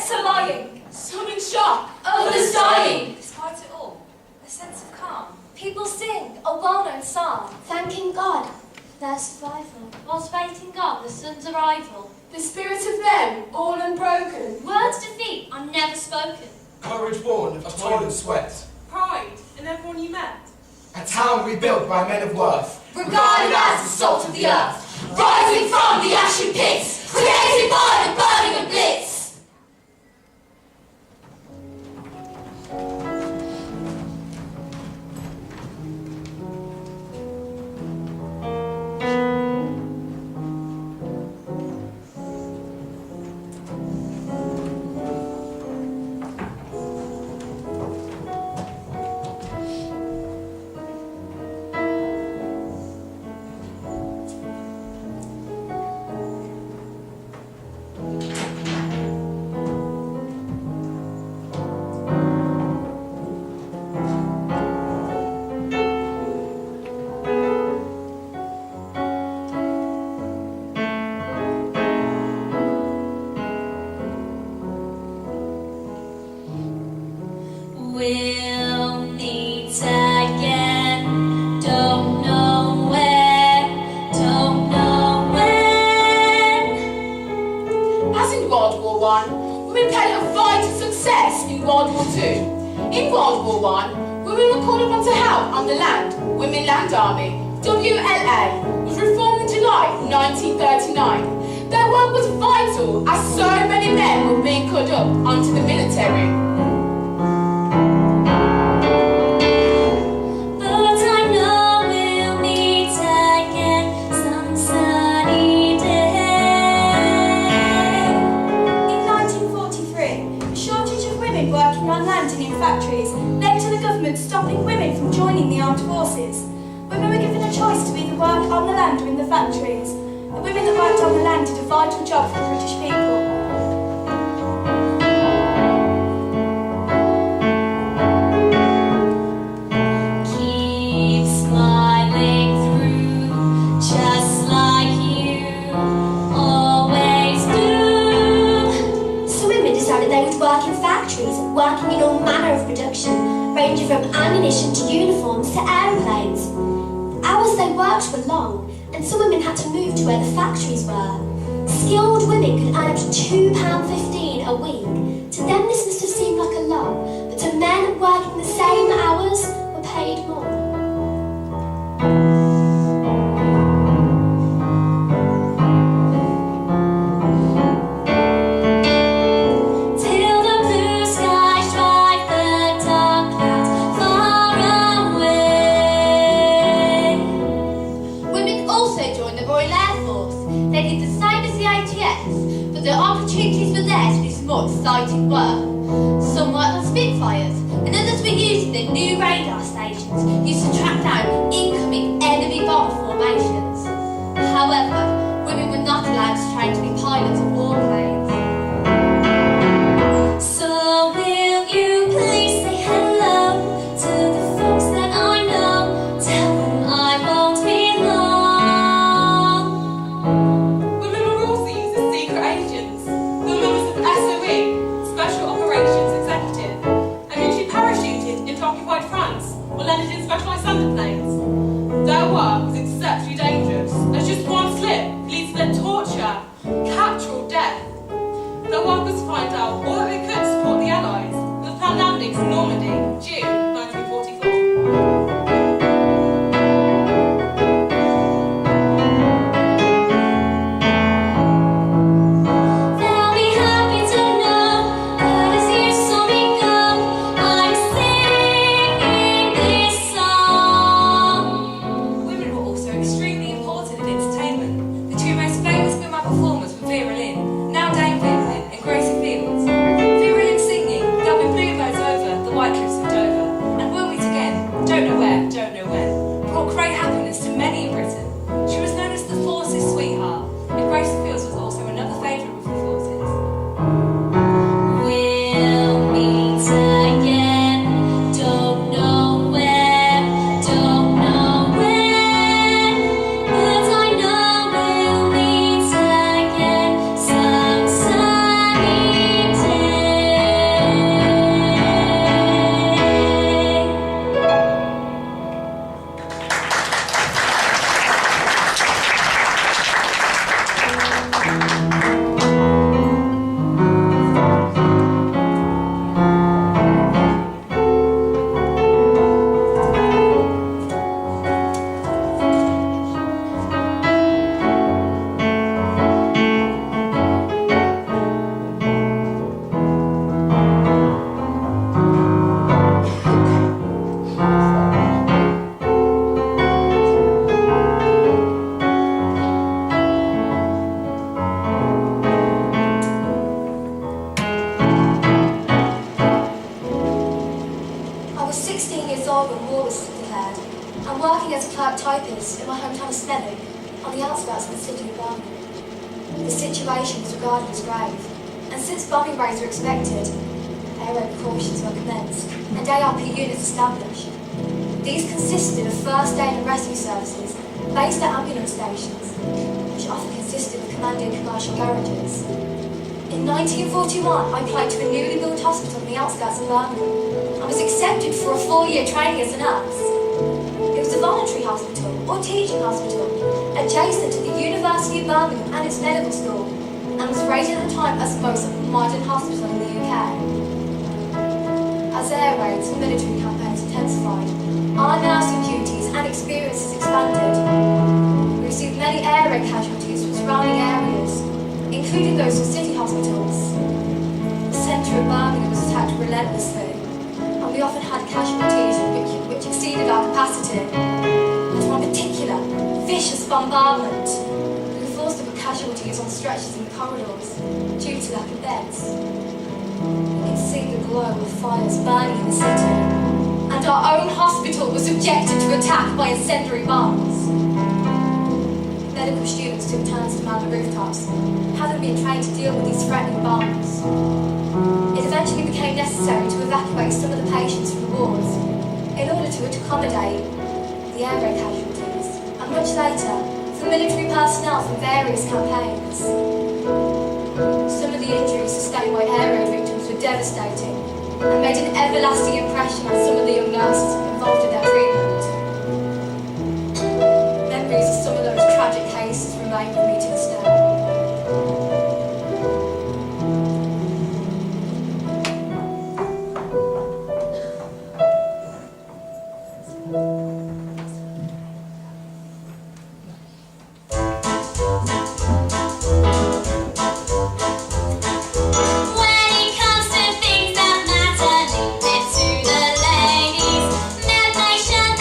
Deaths are lying. Some in shock. Others dying. Despite it all, a sense of calm. People sing a well-known psalm, thanking God for their survival, whilst waiting God the sun's arrival. The spirit of men, all unbroken. Words defeat are never spoken. Courage born of toil and sweat. Pride in everyone you met. A town rebuilt by men of worth. Regarded as the salt of the earth, rising from the ashy pits, created by the burning of blitz. We'll meet again, don't know where, don't know when. As in World War I, women played a vital success in World War II. In World War I, women were called upon to help on the land. Women Land Army, WLA, was reformed in July 1939. Their work was vital as so many men were being called up onto the military. Factories led to the government stopping women from joining the armed forces. Women were given a choice to either work on the land or in the factories. The women that worked on the land did a vital job for the British people. Keep smiling through, just like you always do. So women decided they would work in factories, working in all manner of production, ranging from ammunition to uniforms to aeroplanes. The hours they worked were long, and some women had to move to where the factories were. Skilled women could earn up to £2.15 a week. To them this must have seemed like a lot, but to men working the same hours were paid more. Exciting work. Some worked on Spitfires, and others were using the new radar stations used to track down incoming enemy bomber formations. However, women were not allowed to train to be pilots of warplanes. So will you please say hello to the folks that I know? Tell them I won't be long. Women were also used as secret agents. The members of SOE, Special Operations Executive, and usually parachuted into occupied France or landed in specialised underplanes. Their work was exceptionally dangerous, as just one slip could lead to their torture, capture or death. World War was declared, and working as a clerk typist in my hometown of Snelling, on the outskirts of the city of Birmingham. The situation was regarded as grave, and since bombing raids were expected, air raid precautions were commenced, and ARP units established. These consisted of first aid and rescue services based at ambulance stations, which often consisted of commanding commercial garages. In 1941, I applied to a newly built hospital on the outskirts of Birmingham and was accepted for a 4-year training as a nurse. It was a voluntary hospital, or teaching hospital, adjacent to the University of Birmingham and its medical school, and was rated at the time as the most modern hospital in the UK. As air raids and military campaigns intensified, our nursing duties and experiences expanded. We received many air raid casualties from surrounding areas, including those from city hospitals. The centre of Birmingham was attacked relentlessly, and we often had casualties which exceeded our capacity. But one particular, vicious bombardment, we were forced to put casualties on stretchers in the corridors due to lack of beds. You can see the glow of fires burning in the city, and our own hospital was subjected to attack by incendiary bombs. Medical students took turns to man the rooftops, having been trained to deal with these threatening bombs. It eventually became necessary to evacuate some of the patients from the wards in order to accommodate the air raid casualties, and much later, for military personnel from various campaigns. Some of the injuries sustained by air raid victims were devastating and made an everlasting impression on some of the young nurses involved in their treatment. Memories of some of those tragic cases remain with me to this day. When it comes to things that matter, leave it to the ladies. Men, they should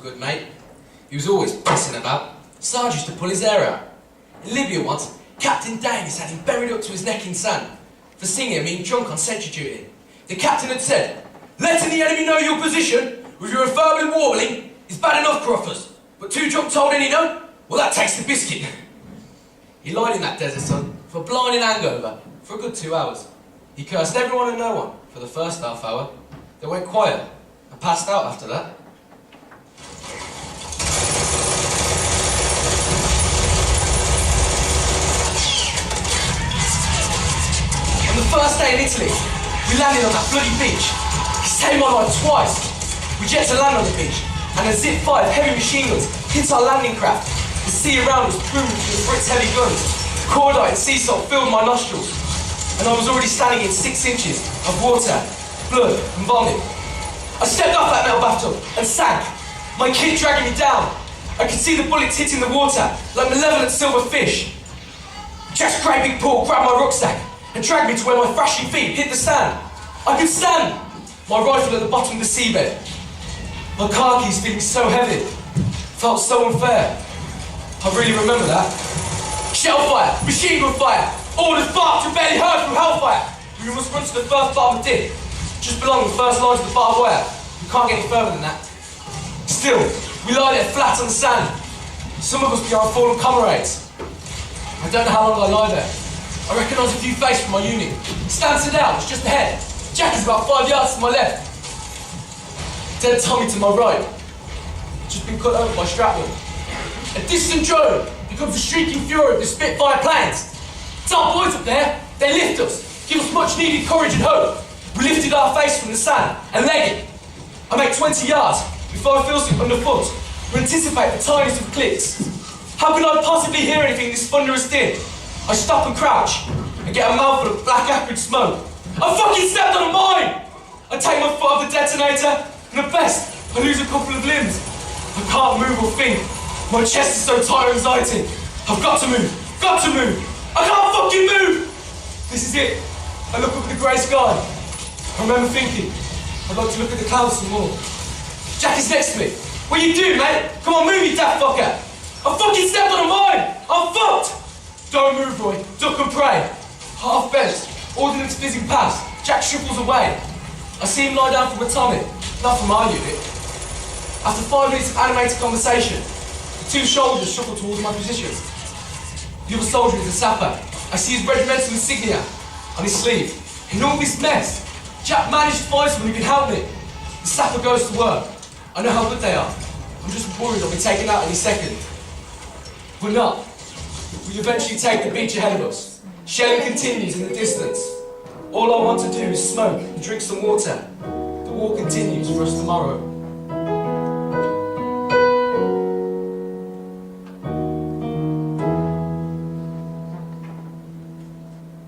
good mate. He was always pissing about. Sarge used to pull his hair out. In Libya once, Captain Davis had him buried up to his neck in sand for seeing him being drunk on sentry duty. The captain had said, "Letting the enemy know your position with your refurbing warbling is bad enough, Croffers, but too drunk told any no? Well, that takes the biscuit." He lied in that desert sun for a blinding hangover for a good 2 hours. He cursed everyone and no one for the first half hour. They went quiet and passed out after that. On the first day in Italy, we landed on that bloody beach. He saved my life twice. We jet to land on the beach, and a Zip-5 heavy machine guns hit our landing craft. The sea around us boomed from the Brits' heavy guns. Cordite and sea salt filled my nostrils, and I was already standing in 6 inches of water, blood and vomit. I stepped off that metal bathtub and sank, my kid dragging me down. I could see the bullets hitting the water like malevolent silver fish. Jack's great big paw grabbed my rucksack and dragged me to where my thrashing feet hit the sand. I could stand, my rifle at the bottom of the seabed. My car keys feeling so heavy, felt so unfair. I really remember that. Shell fire, machine gun fire, orders barked and barely heard from hellfire. We must run to the first part of the dip, just below the first lines of the barbed wire. We can't get any further than that. Still, we lie there flat on the sand. Some of us be our fallen comrades. I don't know how long I lie there. I recognise a few faces from my unit. Stanton down, it's just ahead. Jack is about 5 yards to my left. Dead Tommy to my right. Just been cut over by shrapnel. A distant drone becomes a shrieking fury of the Spitfire planes. It's our boys up there. They lift us, give us much needed courage and hope. We lifted our face from the sand and leg it. I make 20 yards before I feel something underfoot. We anticipate the tiniest of clicks. How can I possibly hear anything in this thunderous din? I stop and crouch and get a mouthful of black acrid smoke. I fucking stepped on a mine! I take my foot off the detonator and at best I lose a couple of limbs. I can't move or think. My chest is so tight with anxiety. I've got to move, got to move. I can't fucking move! This is it. I look up at the grey sky. I remember thinking, I'd like to look at the clouds some more. Jack is next to me. What you do, mate? Come on, move, you daft fucker. I fucking stepped on a mine. I'm fucked. Don't move, Roy. Duck and pray. Half bent, ordnance fizzing past. Jack shuffles away. I see him lie down from atomic, not from our unit. After 5 minutes of animated conversation, the 2 soldiers shuffle towards my position. The other soldier is a sapper. I see his regimental insignia on his sleeve. In all this mess, Jack managed to find someone who can help me. The sapper goes to work. I know how good they are. I'm just worried I'll be taken out any second. We're not. We eventually take the beach ahead of us. Shelling continues in the distance. All I want to do is smoke and drink some water. The war continues for us tomorrow.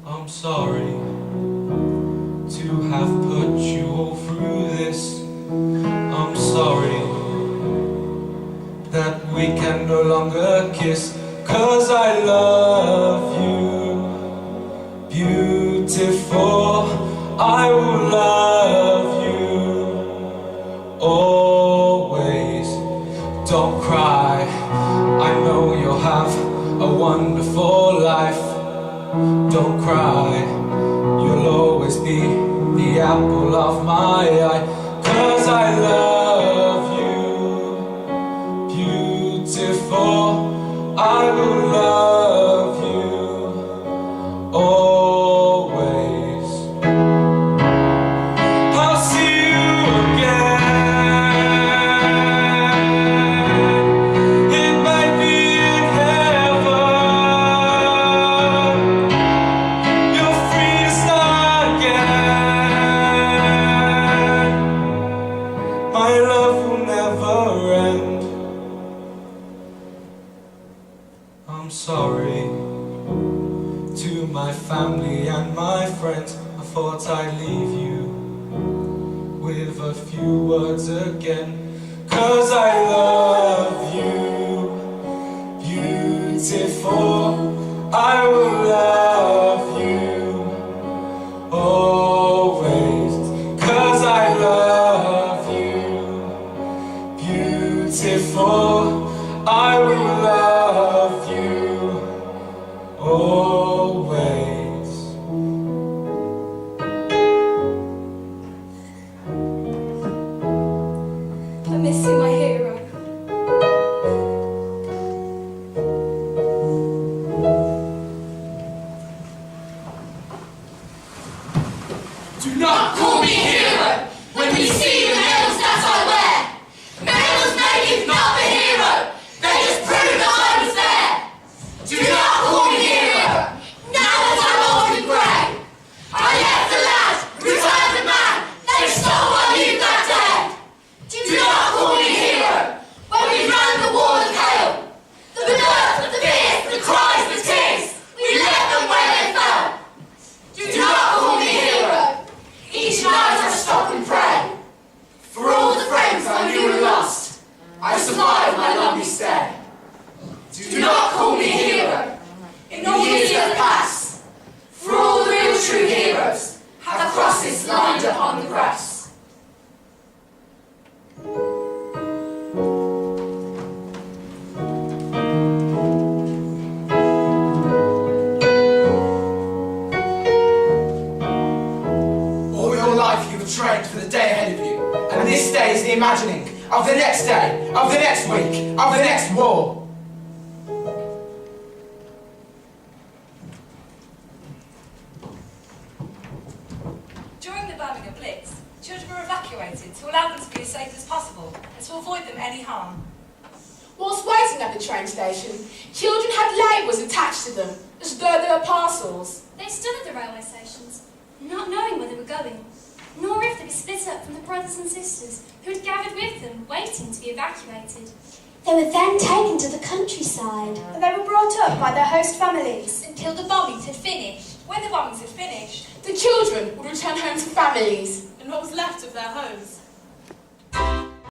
I'm sorry to have put you all through this. I'm sorry that we can no longer kiss, 'cause I love you, beautiful. I will love you always. Don't cry, I know you'll have a wonderful life. Don't cry, you'll always be the apple of my eye, 'cause I love you, beautiful. I will love you always. I'll see you again. It might be in heaven. You're free to start again. My love will never end. I'm sorry to my family and my friends. I thought I'd leave you with a few words again, 'cause I love you, beautiful. I will love you always, 'cause I love you, beautiful. the imagining of the next day, of the next week, of the next war. During the Birmingham Blitz, children were evacuated to allow them to be as safe as possible and to avoid them any harm. Whilst waiting at the train station, children had labels attached to them, as though they were parcels. They stood at the railway stations, not knowing where they were going, nor if they'd be split up from the brothers and sisters who had gathered with them, waiting to be evacuated. They were then taken to the countryside. And they were brought up by their host families. Until the bombings had finished. When the bombings had finished, The children would return home to families. and what was left of their homes